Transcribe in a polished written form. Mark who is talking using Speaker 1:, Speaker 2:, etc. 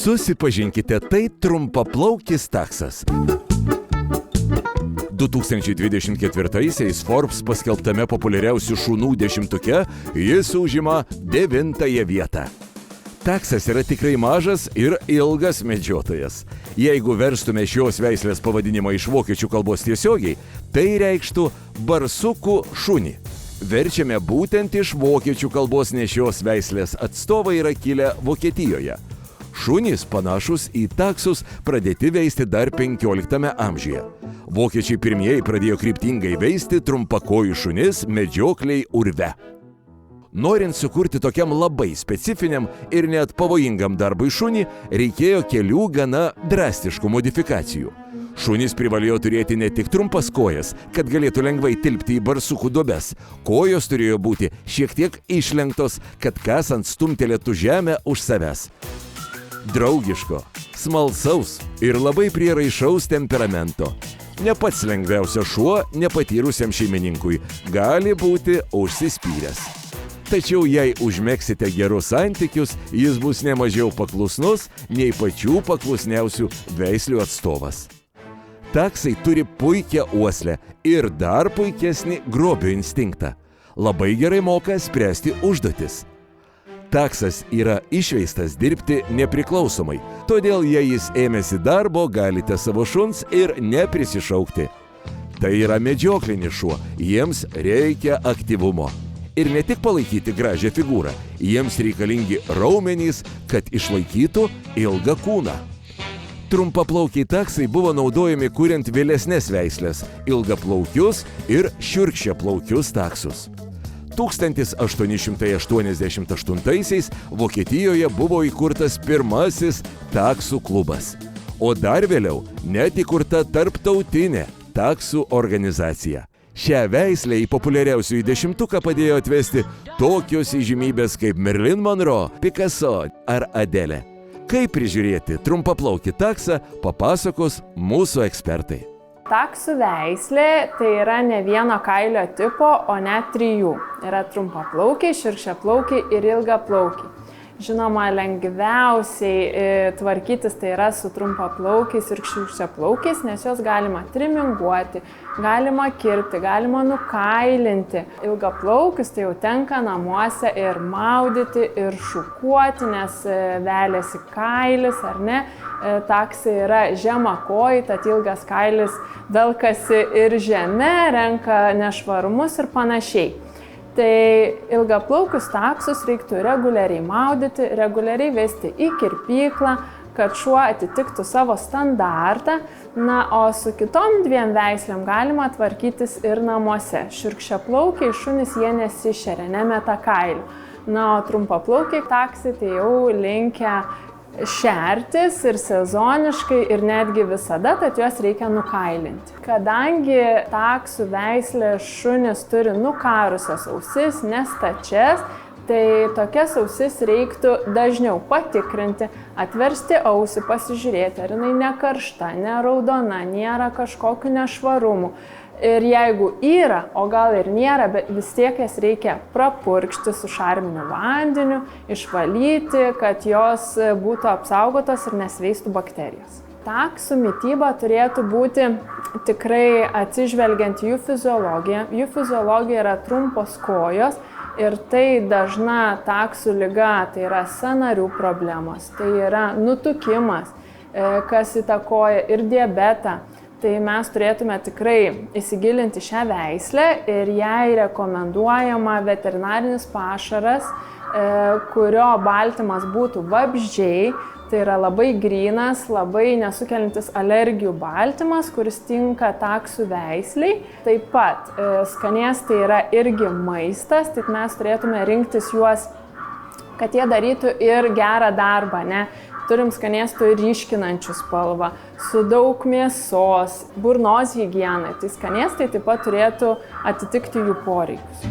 Speaker 1: Susipažinkite, tai trumpaplaukis taksas. 2024-aisiais Forbes paskelbtame populiariausių šunų dešimtuke jis užima 9-ąją vietą. Taksas yra tikrai mažas ir ilgas medžiotojas. Jeigu verstume šios veislės pavadinimą iš vokiečių kalbos tiesiogiai, tai reikštų barsukų šunį. Verčiame būtent iš vokiečių kalbos, nes šios veislės atstovai yra kilę Vokietijoje. Šunys panašus į taksus pradėti veisti dar 15 amžiuje. Vokiečiai pirmieji pradėjo kryptingai veisti trumpakojų šunis medžiokliai urve. Norint sukurti tokiam labai specifiniam ir net pavojingam darbui šunį, reikėjo kelių gana drastiškų modifikacijų. Šunys privalėjo turėti ne tik trumpas kojas, kad galėtų lengvai tilpti į barsukų duobes. Kojos turėjo būti šiek tiek išlenktos, kad kasant stumtelėtų žemę už savęs. Draugiško, smalsaus ir labai prieraišaus temperamento. Ne pats lengviausias šuo nepatyrusiam šeimininkui, gali būti užsispyręs. Tačiau jei užmegsite gerus santykius, jis bus nemažiau paklusnus nei pačių paklusniausių veislių atstovas. Taksai turi puikią uoslę ir dar puikesnį grobio instinktą. Labai gerai moka spręsti užduotis. Taksas yra išveistas dirbti nepriklausomai, todėl jei jis ėmėsi darbo, galite savo šuns ir neprisišaukti. Tai yra medžioklinis šuo, jiems reikia aktyvumo. Ir ne tik palaikyti gražią figūrą, jiems reikalingi raumenys, kad išlaikytų ilgą kūną. Trumpaplaukiai taksai buvo naudojami kuriant vėlesnės veislės, ilgaplaukius ir šiurkščiaplaukius taksus. 1888-aisiais Vokietijoje buvo įkurtas pirmasis taksų klubas, o dar vėliau net įkurta tarptautinė taksų organizacija. Šią veislę į populiariausiųjų dešimtuką padėjo atvesti tokios įžymybės kaip Marilyn Monroe, Picasso ar Adele. Kaip prižiūrėti trumpaplaukį taksą, papasakos mūsų ekspertai.
Speaker 2: Taksų veislė tai yra ne vieno kailio tipo, o net 3. Yra trumpaplaukiai, šiurkščiaplaukiai ir ilgaplaukiai. Žinoma, lengviausiai tvarkytis tai yra su trumpaplaukiais ir šiurkščiaplaukiais, nes juos galima triminguoti, galima kirpti, galima nukailinti. Ilgaplaukius tai jau tenka namuose ir maudyti, ir šukuoti, nes veliasi kailis, ar ne. Taksai yra žemakojai, tad ilgas kailis velkasi ir žeme, renka nešvarumus ir panašiai. Tai ilgaplaukius taksus reiktų reguliariai maudyti, reguliariai vesti į kirpyklą, kad šuo atitiktų savo standartą. Na, o su kitom 2 veislėm galima tvarkytis ir namuose. Šiurkščiaplaukiai šunys jie nesišeria, nemeta kailių. Na, o trumpaplaukiai taksai tai jau linkę šertis ir sezoniškai ir netgi visada, tad juos reikia nukailinti. Kadangi taksų veislės šunys turi nukarusias ausis, nestačias, tai tokias ausis reiktų dažniau patikrinti, atversti ausį, pasižiūrėti, ar jinai nekaršta, neraudona, nėra kažkokių nešvarumų. Ir jeigu yra, o gal ir nėra, bet vis tiek jas reikia prapurkšti su šarminiu vandeniu, išvalyti, kad jos būtų apsaugotos ir nesveistų bakterijos. Taksų mityba turėtų būti tikrai atsižvelgiant jų fiziologiją. Jų fiziologija yra trumpos kojos ir tai dažna taksų liga, tai yra sąnarių problemos, tai yra nutukimas, kas įtakoja ir diabetą. Tai mes turėtume tikrai įsigilinti šią veislę ir jai rekomenduojama veterinarinis pašaras, kurio baltymas būtų vabzdžiai. Tai yra labai grynas, labai nesukeliantis alergijų baltymas, kuris tinka taksų veisliai. Taip pat skanėstai yra irgi maistas, tik mes turėtume rinktis juos, kad jie darytų ir gerą darbą, ne? Turim skanėstų ir ryškinančių spalvą, su daug mėsos, burnos higienai. Tai skanėstai taip pat turėtų atitikti jų poreikius.